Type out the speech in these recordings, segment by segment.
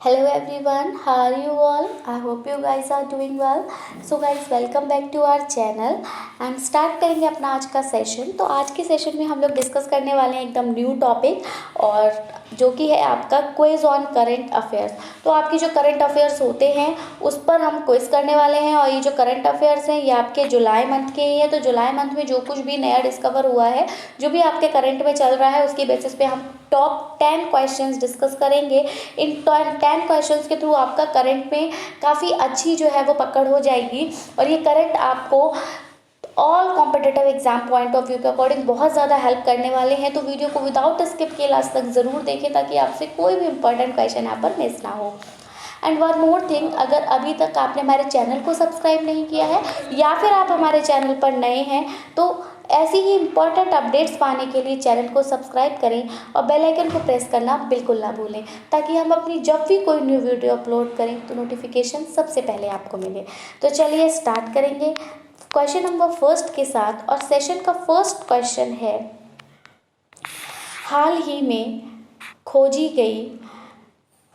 Hello everyone, how are you all? I hope you guys are doing well. So guys, welcome back to our channel and start करेंगे अपना आज का session. तो आज के session में हम लोग डिस्कस करने वाले हैं एकदम न्यू टॉपिक और जो कि है आपका क्विज ऑन करंट अफेयर्स। तो आपकी जो करंट अफेयर्स होते हैं उस पर हम क्विज करने वाले हैं और ये जो करंट अफेयर्स हैं ये आपके जुलाई मंथ के ही है। तो जुलाई मंथ में जो कुछ भी नया डिस्कवर हुआ है, जो भी आपके करंट में चल रहा है, उसकी बेसिस पे हम टॉप 10 क्वेश्चंस डिस्कस करेंगे। इन 10 क्वेश्चंस के थ्रू आपका करंट में काफ़ी अच्छी जो है वो पकड़ हो जाएगी और ये करंट आपको all competitive exam point of view के अकॉर्डिंग बहुत ज़्यादा हेल्प करने वाले हैं। तो वीडियो को विदाउट स्किप किए लास्ट तक ज़रूर देखें ताकि आपसे कोई भी इंपॉर्टेंट क्वेश्चन यहाँ पर मिस ना हो। एंड वन मोर थिंग, अगर अभी तक आपने हमारे चैनल को सब्सक्राइब नहीं किया है या फिर आप हमारे चैनल पर नए हैं तो ऐसी ही इंपॉर्टेंट अपडेट्स पाने के लिए चैनल को सब्सक्राइब करें और बेल आइकन को प्रेस करना बिल्कुल ना भूलें ताकि हम अपनी जब भी कोई न्यू वीडियो अपलोड करें तो नोटिफिकेशन सबसे पहले आपको मिले। तो चलिए स्टार्ट करेंगे क्वेश्चन नंबर फर्स्ट के साथ। और सेशन का फर्स्ट क्वेश्चन है, हाल ही में खोजी गई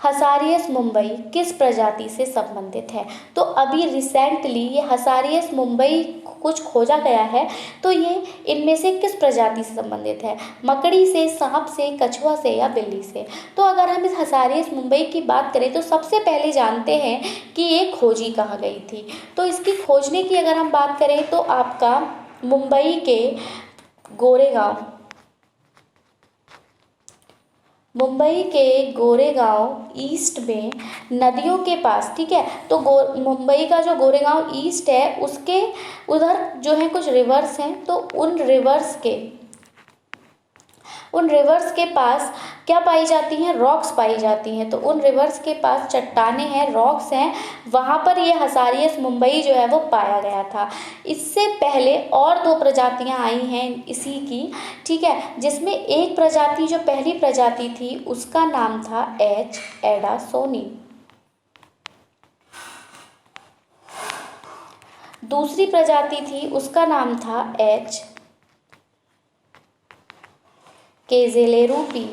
हसारियस मुंबई किस प्रजाति से संबंधित है। तो अभी रिसेंटली ये हसारियस मुंबई कुछ खोजा गया है, तो ये इनमें से किस प्रजाति से संबंधित है, मकड़ी से, सांप से, कछुआ से या बिल्ली से। तो अगर हम इस हसारियस मुंबई की बात करें तो सबसे पहले जानते हैं कि ये खोजी कहाँ गई थी। तो इसकी खोजने की अगर हम बात करें तो आपका मुंबई के गोरेगांव ईस्ट में नदियों के पास, ठीक है। तो मुंबई का जो गोरेगांव ईस्ट है उसके उधर जो है कुछ रिवर्स हैं, तो उन रिवर्स के पास क्या पाई जाती हैं, रॉक्स पाई जाती हैं। तो उन रिवर्स के पास चट्टाने हैं, रॉक्स हैं, वहाँ पर ये हसारियस मुंबई जो है वो पाया गया था। इससे पहले और 2 प्रजातियाँ आई हैं इसी की, ठीक है, जिसमें एक प्रजाति जो पहली प्रजाति थी उसका नाम था एच एडासोनी। दूसरी प्रजाति थी उसका नाम था एच केजेलेरूपी,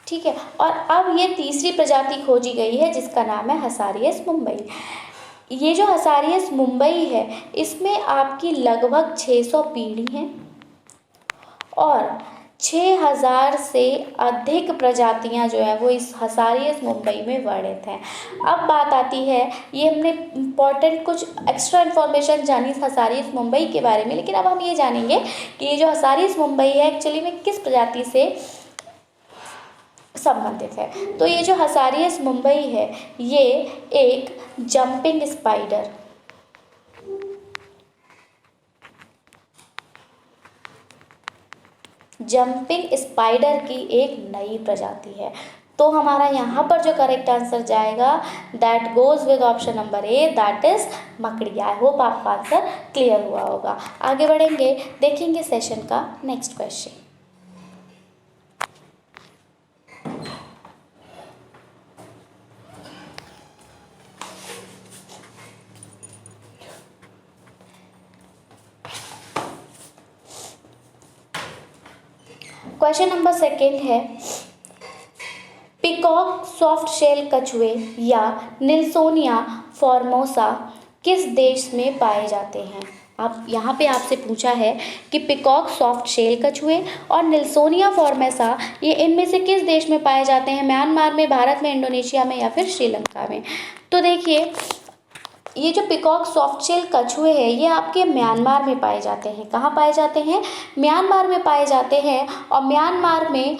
ठीक है। और अब ये तीसरी प्रजाति खोजी गई है जिसका नाम है हसारियस मुंबई। ये जो हसारियस मुंबई है इसमें आपकी लगभग 600 पीढ़ी हैं और 6000 से अधिक प्रजातियां जो है वो इस हसारियस मुंबई में वर्णित हैं। अब बात आती है, ये हमने इम्पॉर्टेंट कुछ एक्स्ट्रा इन्फॉर्मेशन जानी हसारियस मुंबई के बारे में, लेकिन अब हम ये जानेंगे कि ये जो हसारियस मुंबई है एक्चुअली में किस प्रजाति से संबंधित है। तो ये जो हसारियस मुंबई है ये एक जंपिंग स्पाइडर की एक नई प्रजाति है। तो हमारा यहाँ पर जो करेक्ट आंसर जाएगा that goes with option number A, that is मकड़ी। आई होप आपका आंसर क्लियर हुआ होगा। आगे बढ़ेंगे, देखेंगे सेशन का next question. Question number second है, पिकॉक सॉफ्ट शेल कछुए या निल्सोनिया फॉर्मोसा किस देश में पाए जाते हैं। अब यहाँ पे आपसे पूछा है कि पिकॉक सॉफ्ट शेल कछुए और निल्सोनिया फॉर्मोसा ये इनमें से किस देश में पाए जाते हैं, म्यांमार में, भारत में, इंडोनेशिया में या फिर श्रीलंका में। तो देखिए, ये जो पिकॉक सॉफ्ट शेल कछुए हैं ये आपके म्यांमार में पाए जाते हैं। कहाँ पाए जाते हैं, म्यांमार में पाए जाते हैं। और म्यांमार में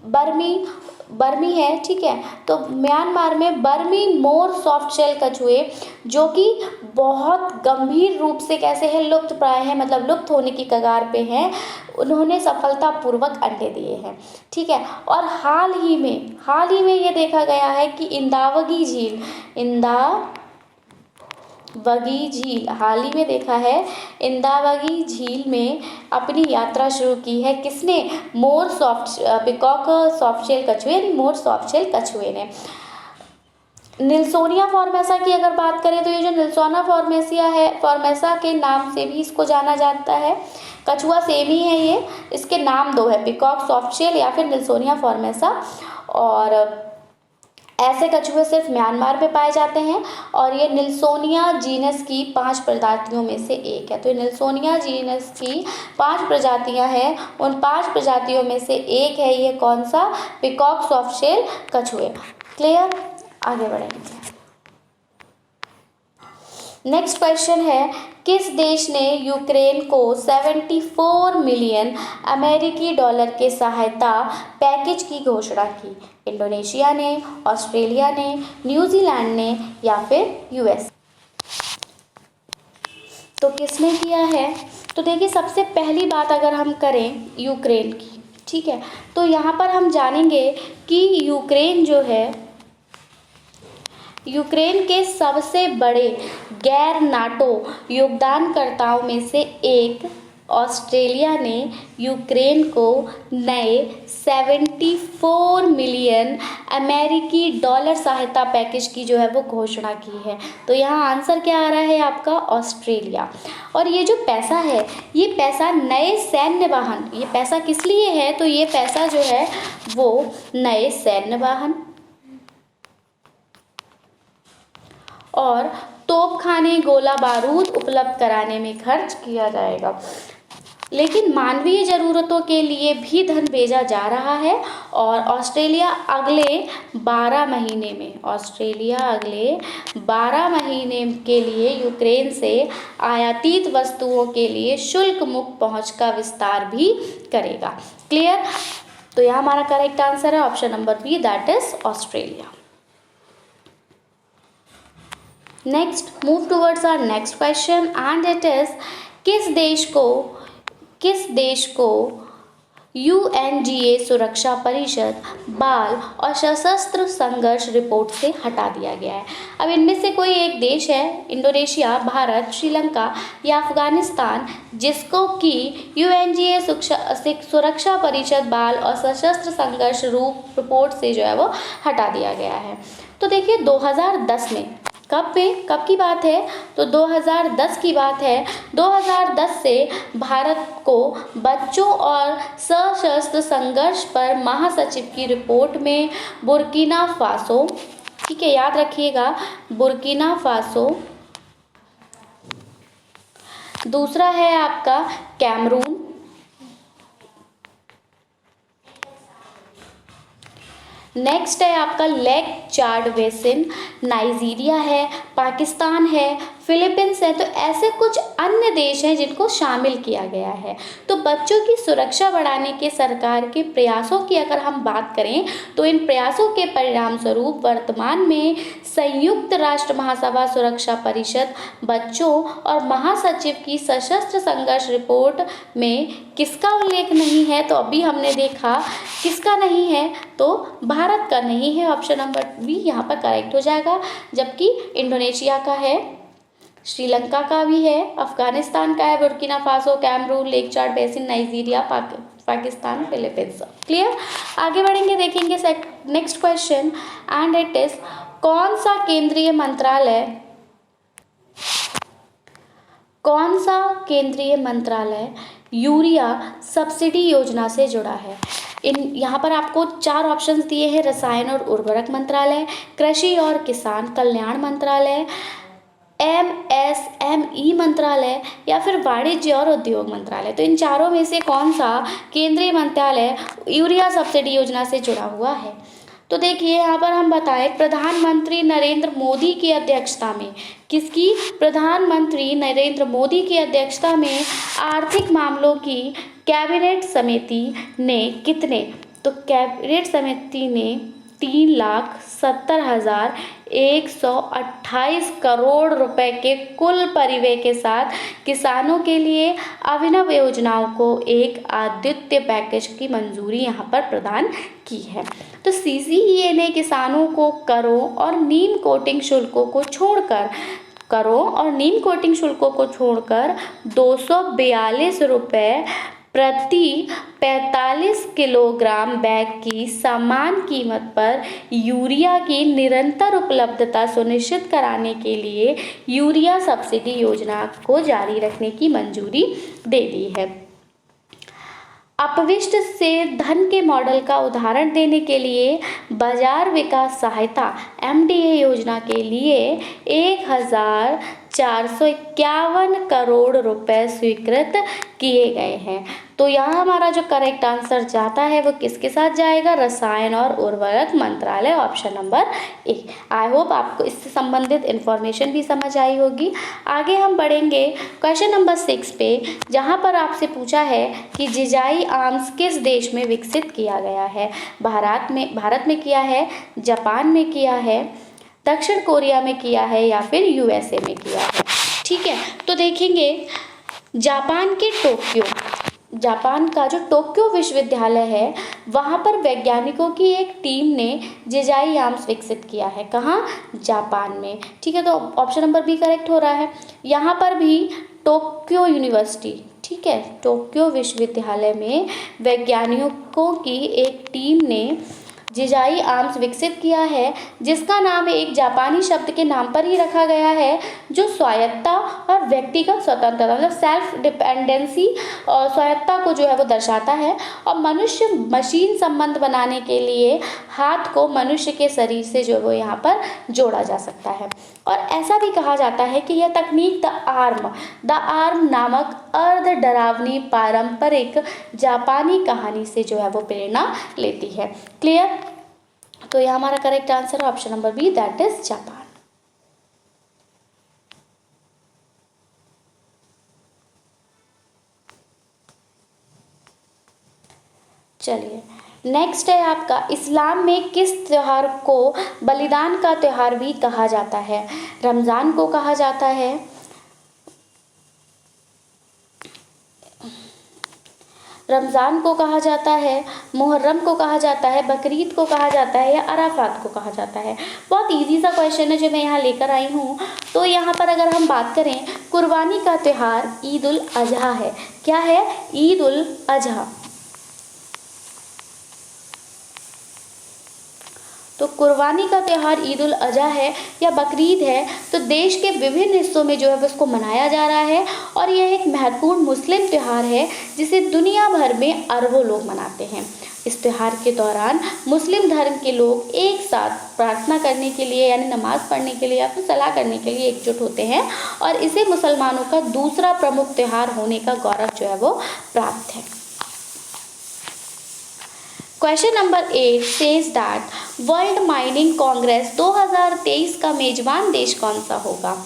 बर्मी है, ठीक है। तो म्यांमार में बर्मी मोर सॉफ्ट शेल कछुए जो कि बहुत गंभीर रूप से कैसे हैं, लुप्त प्राय हैं, मतलब लुप्त होने की कगार पे हैं, उन्होंने सफलतापूर्वक अंडे दिए हैं, ठीक है। और हाल ही में ये देखा गया है कि इंदावगी झील हाल ही में देखा है, इंदावगी झील में अपनी यात्रा शुरू की है किसने, पिकॉक सॉफ्ट शेल कछुए यानी मोर सॉफ्ट शेल कछुए ने। निल्सोनिया फॉर्मेसा की अगर बात करें तो ये जो निल्सोना फॉर्मेसिया है, फॉर्मेसा के नाम से भी इसको जाना जाता है। कछुआ सेम ही है ये, इसके नाम दो है, पिकॉक सॉफ्टशेल या फिर निल्सोनिया फॉर्मेसा। और ऐसे कछुए सिर्फ म्यांमार में पाए जाते हैं और ये निल्सोनिया जीनस की 5 प्रजातियों में से एक है। तो ये निल्सोनिया जीनस की 5 प्रजातियां हैं, उन 5 प्रजातियों में से एक है ये कौन सा, पिकॉक सॉफ्टशेल कछुए। क्लियर, आगे बढ़ेंगे। नेक्स्ट क्वेश्चन है, किस देश ने यूक्रेन को 74 मिलियन अमेरिकी डॉलर के सहायता पैकेज की घोषणा की? इंडोनेशिया ने, ऑस्ट्रेलिया ने, न्यूजीलैंड ने या फिर यूएस? तो किसने किया है? तो देखिए, सबसे पहली बात अगर हम करें यूक्रेन की, ठीक है, तो यहाँ पर हम जानेंगे कि यूक्रेन जो है, यूक्रेन के सबसे बड़े गैर नाटो योगदानकर्ताओं में से एक ऑस्ट्रेलिया ने यूक्रेन को नए 74 मिलियन अमेरिकी डॉलर सहायता पैकेज की जो है वो घोषणा की है। तो यहाँ आंसर क्या आ रहा है आपका, ऑस्ट्रेलिया। और ये जो पैसा है, ये पैसा नए सैन्य वाहन, ये पैसा किस लिए है, तो ये पैसा जो है वो नए सैन्य वाहन और तोपखाने, गोला बारूद उपलब्ध कराने में खर्च किया जाएगा। लेकिन मानवीय ज़रूरतों के लिए भी धन भेजा जा रहा है और ऑस्ट्रेलिया अगले 12 महीने में, ऑस्ट्रेलिया अगले 12 महीने के लिए यूक्रेन से आयातित वस्तुओं के लिए शुल्क मुक्त पहुंच का विस्तार भी करेगा। क्लियर, तो यहाँ हमारा करेक्ट आंसर है option number B, that is Australia. Next, move towards our next question and it is, किस देश को UNGA सुरक्षा परिषद बाल और सशस्त्र संघर्ष रिपोर्ट से हटा दिया गया है? अब इनमें से कोई एक देश है, इंडोनेशिया, भारत, श्रीलंका या अफगानिस्तान, जिसको कि UNGA सुरक्षा परिषद बाल और सशस्त्र संघर्ष रिपोर्ट से जो है वो हटा दिया गया है। तो देखिए 2010 में, कब की बात है, तो 2010 की बात है। 2010 से भारत को बच्चों और सशस्त्र संघर्ष पर महासचिव की रिपोर्ट में बुर्किना फासो, ठीक है, याद रखिएगा, बुर्किना फासो, दूसरा है आपका कैमरून, नेक्स्ट है आपका लेक चाड बेसिन, नाइजीरिया है, पाकिस्तान है, फिलीपींस है। तो ऐसे कुछ अन्य देश हैं जिनको शामिल किया गया है। तो बच्चों की सुरक्षा बढ़ाने के सरकार के प्रयासों की अगर हम बात करें तो इन प्रयासों के परिणाम स्वरूप वर्तमान में संयुक्त राष्ट्र महासभा सुरक्षा परिषद बच्चों और महासचिव की सशस्त्र संघर्ष रिपोर्ट में किसका उल्लेख नहीं है? तो अभी हमने देखा किसका नहीं है, तो भारत का नहीं है, ऑप्शन नंबर बी यहाँ पर करेक्ट हो जाएगा। जबकि इंडोनेशिया का है, श्रीलंका का भी है, अफगानिस्तान का है, Burkina Faso, Cameroon, Lake Chad basin, Nigeria, Pakistan, Philippines. Clear, आगे बढ़ेंगे, देखेंगे next question and it is, कौन सा केंद्रीय मंत्रालय यूरिया सब्सिडी योजना से जुड़ा है? यहाँ पर आपको 4 ऑप्शंस दिए हैं, रसायन और उर्वरक मंत्रालय, कृषि और किसान कल्याण मंत्रालय, MSME मंत्रालय या फिर वाणिज्य और उद्योग मंत्रालय। तो इन चारों में से कौन सा केंद्रीय मंत्रालय यूरिया सब्सिडी योजना से जुड़ा हुआ है? तो देखिए यहाँ पर हम बताएं, प्रधानमंत्री नरेंद्र मोदी की अध्यक्षता में, किसकी? प्रधानमंत्री नरेंद्र मोदी की अध्यक्षता में आर्थिक मामलों की कैबिनेट समिति ने कितने? तो कैबिनेट समिति ने 3,70,128 करोड़ रुपए के कुल परिव्यय के साथ किसानों के लिए अभिनव योजनाओं को एक अद्वितीय पैकेज की मंजूरी यहाँ पर प्रदान की है। तो CCEA ने किसानों को करों और नीम कोटिंग शुल्कों को छोड़कर 242 रुपये प्रति 45 किलोग्राम बैग की समान कीमत पर यूरिया की निरंतर उपलब्धता सुनिश्चित कराने के लिए यूरिया सब्सिडी योजना को जारी रखने की मंजूरी दे दी है। अपशिष्ट से धन के मॉडल का उदाहरण देने के लिए बाजार विकास सहायता MDA योजना के लिए 1451 करोड़ रुपए स्वीकृत किए गए हैं। तो यहाँ हमारा जो करेक्ट आंसर जाता है वो किसके साथ जाएगा? रसायन और उर्वरक मंत्रालय, option number A. I hope आपको इससे संबंधित इंफॉर्मेशन भी समझ आई होगी। आगे हम बढ़ेंगे क्वेश्चन नंबर 6 पे, जहाँ पर आपसे पूछा है कि जिजाई आर्म्स किस देश में विकसित किया गया है? भारत में किया है, जापान में किया है, दक्षिण कोरिया में किया है या फिर USA में किया है। ठीक है, तो देखेंगे जापान का जो टोक्यो विश्वविद्यालय है वहाँ पर वैज्ञानिकों की एक टीम ने जिजाई आर्म्स विकसित किया है। कहाँ? जापान में। ठीक है, तो ऑप्शन नंबर बी करेक्ट हो रहा है। यहाँ पर भी टोक्यो यूनिवर्सिटी, ठीक है, टोक्यो विश्वविद्यालय में वैज्ञानिकों की एक टीम ने जिजाई आर्म्स विकसित किया है, जिसका नाम एक जापानी शब्द के नाम पर ही रखा गया है, जो स्वायत्ता और व्यक्तिगत स्वतंत्रता, मतलब सेल्फ डिपेंडेंसी और स्वायत्ता को जो है वो दर्शाता है। और मनुष्य मशीन संबंध बनाने के लिए हाथ को मनुष्य के शरीर से जो है वो यहाँ पर जोड़ा जा सकता है। और ऐसा भी कहा जाता है कि यह तकनीक द आर्म नामक अर्ध डरावनी पारंपरिक जापानी कहानी से जो है वो प्रेरणा लेती है। क्लियर? तो यह हमारा करेक्ट आंसर है option number B, that is Japan. चलिए, नेक्स्ट है आपका, इस्लाम में किस त्योहार को बलिदान का त्योहार भी कहा जाता है? रमज़ान को कहा जाता है, मुहर्रम को कहा जाता है, बकरीद को कहा जाता है या अराफात को कहा जाता है? बहुत इजी सा क्वेश्चन है जो मैं यहाँ लेकर आई हूँ। तो यहाँ पर अगर हम बात करें, कुर्बानी का त्योहार ईद उल अजहा है। क्या है? ईद उल अजहा। तो कुर्बानी का त्यौहार ईद उल अजहा है या बकरीद है, तो देश के विभिन्न हिस्सों में जो है उसको मनाया जा रहा है। और यह एक महत्वपूर्ण मुस्लिम त्यौहार है जिसे दुनिया भर में अरबों लोग मनाते हैं। इस त्यौहार के दौरान मुस्लिम धर्म के लोग एक साथ प्रार्थना करने के लिए, यानी नमाज पढ़ने के लिए या फिर सलाह करने के लिए एकजुट होते हैं, और इसे मुसलमानों का दूसरा प्रमुख त्यौहार होने का गौरव जो है वो प्राप्त है। Question number 8 says that world mining Congress 2023 का मेजबान देश कौन सा होगा?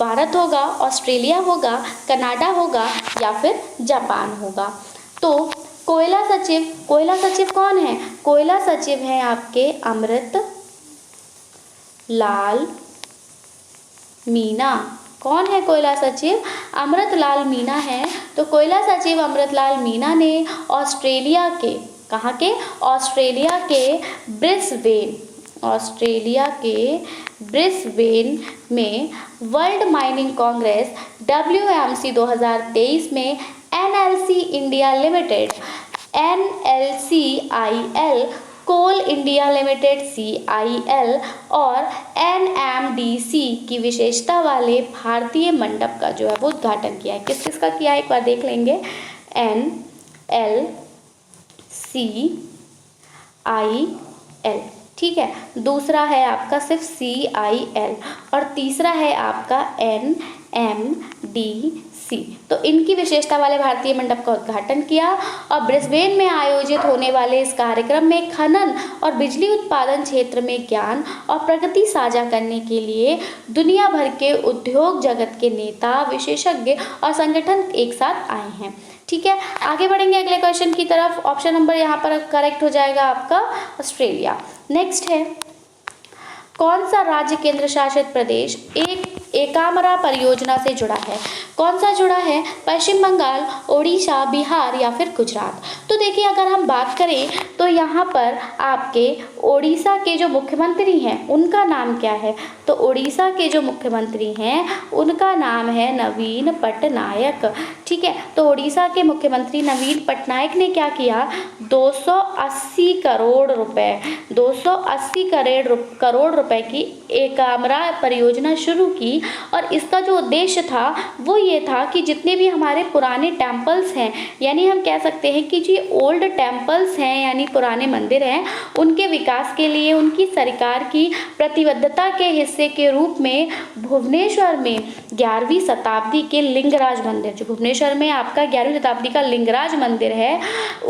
भारत होगा, ऑस्ट्रेलिया होगा, कनाडा होगा या फिर जापान होगा? तो कोयला सचिव कौन है? कोयला सचिव हैं आपके अमृत लाल मीना। कौन है कोयला सचिव? अमृत लाल मीना है। तो कोयला सचिव अमृत लाल मीना ने ऑस्ट्रेलिया के, कहाँ के? ऑस्ट्रेलिया के ब्रिस्बेन में वर्ल्ड माइनिंग कांग्रेस WMC 2023 में NLC इंडिया लिमिटेड, NLCIL कोल इंडिया लिमिटेड CIL और NMDC की विशेषता वाले भारतीय मंडप का जो है वो उद्घाटन किया है। किस किस का किया है एक बार देख लेंगे। NLCIL, ठीक है, दूसरा है आपका सिर्फ CIL और तीसरा है आपका NMDC। तो इनकी विशेषता वाले भारतीय मंडप का उद्घाटन किया। और ब्रिस्बेन में आयोजित होने वाले इस कार्यक्रम में खनन और बिजली उत्पादन क्षेत्र में ज्ञान और प्रगति साझा करने के लिए दुनिया भर के उद्योग जगत के नेता, विशेषज्ञ और संगठन एक साथ आए हैं। ठीक है, आगे बढ़ेंगे अगले क्वेश्चन की तरफ। ऑप्शन नंबर यहाँ पर करेक्ट हो जाएगा आपका ऑस्ट्रेलिया। नेक्स्ट है, कौन सा राज्य केंद्र शासित प्रदेश एक एकामरा परियोजना से जुड़ा है? कौन सा जुड़ा है? पश्चिम बंगाल, ओडिशा, बिहार या फिर गुजरात? तो देखिए, अगर हम बात करें तो यहाँ पर आपके ओडिशा के जो मुख्यमंत्री हैं उनका नाम क्या है? तो ओडिशा के जो मुख्यमंत्री हैं उनका नाम है नवीन पटनायक। ठीक है, तो ओडिशा के मुख्यमंत्री नवीन पटनायक ने क्या किया? 280 करोड़ रुपए 280 करोड़ रुपए की एकामरा परियोजना शुरू की। और इसका जो उद्देश्य था वो ये था कि जितने भी हमारे पुराने टेम्पल्स हैं, यानी हम कह सकते हैं कि जो ओल्ड टेम्पल्स हैं यानी पुराने मंदिर हैं, उनके विकास के लिए उनकी सरकार की प्रतिबद्धता के हिस्से के रूप में भुवनेश्वर में 11वीं शताब्दी के लिंगराज मंदिर, जो भुवनेश्वर में आपका 11वीं शताब्दी का लिंगराज मंदिर है,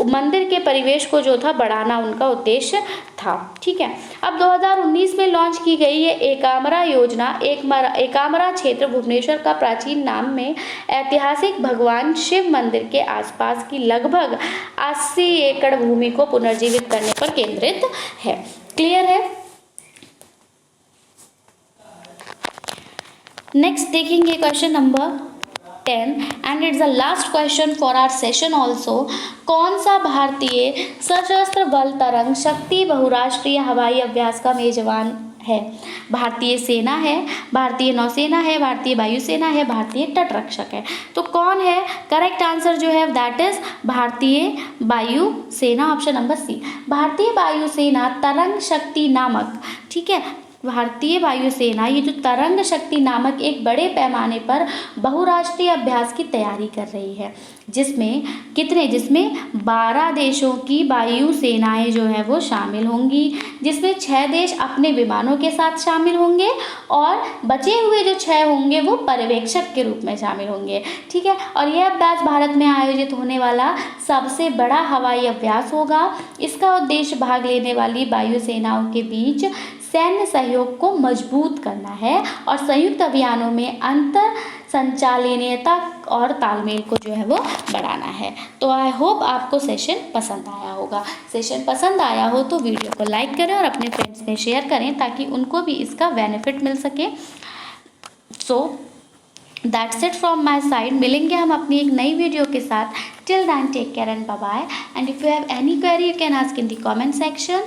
मंदिर के परिवेश को जो था बढ़ाना उनका उद्देश्य था। ठीक है, अब 2019 में लॉन्च की गई ये एकामरा योजना एकामरा क्षेत्र भुवनेश्वर का प्राचीन नाम में ऐतिहासिक भगवान शिव मंदिर के आसपास की लगभग 80 एकड़ भूमि को पुनर्जीवित करने पर केंद्रित है। क्लियर है? नेक्स्ट देखेंगे question number 10 and it's the last question for our session also. कौन सा भारतीय सशस्त्र बल तरंग शक्ति बहुराष्ट्रीय हवाई अभ्यास का मेजबान है? भारतीय सेना है, भारतीय नौसेना है, भारतीय वायुसेना है, भारतीय तटरक्षक है। तो कौन है? करेक्ट आंसर जो है दैट इज भारतीय वायुसेना, ऑप्शन नंबर सी। भारतीय वायुसेना तरंग शक्ति नामक, ठीक है, भारतीय वायुसेना ये जो तरंग शक्ति नामक एक बड़े पैमाने पर बहुराष्ट्रीय अभ्यास की तैयारी कर रही है, जिसमें 12 देशों की वायु सेनाएं जो है वो शामिल होंगी, जिसमें 6 देश अपने विमानों के साथ शामिल होंगे और बचे हुए जो 6 होंगे वो पर्यवेक्षक के रूप में शामिल होंगे। ठीक है, और यह अभ्यास भारत में आयोजित होने वाला सबसे बड़ा हवाई अभ्यास होगा। इसका उद्देश्य भाग लेने वाली वायु सेनाओं के बीच सैन्य सहयोग को मजबूत करना है और संयुक्त अभियानों में अंतर संचालनीयता और तालमेल को जो है वो बढ़ाना है। तो आई होप आपको सेशन पसंद आया होगा। सेशन पसंद आया हो तो वीडियो को लाइक करें और अपने फ्रेंड्स में शेयर करें ताकि उनको भी इसका बेनिफिट मिल सके। So that's it from my side. मिलेंगे हम अपनी एक नई वीडियो के साथ। Till then take care and bye bye, and if you have any query you can ask in the comment section.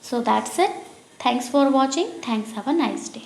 So that's it. Thanks for watching. Thanks. Have a nice day.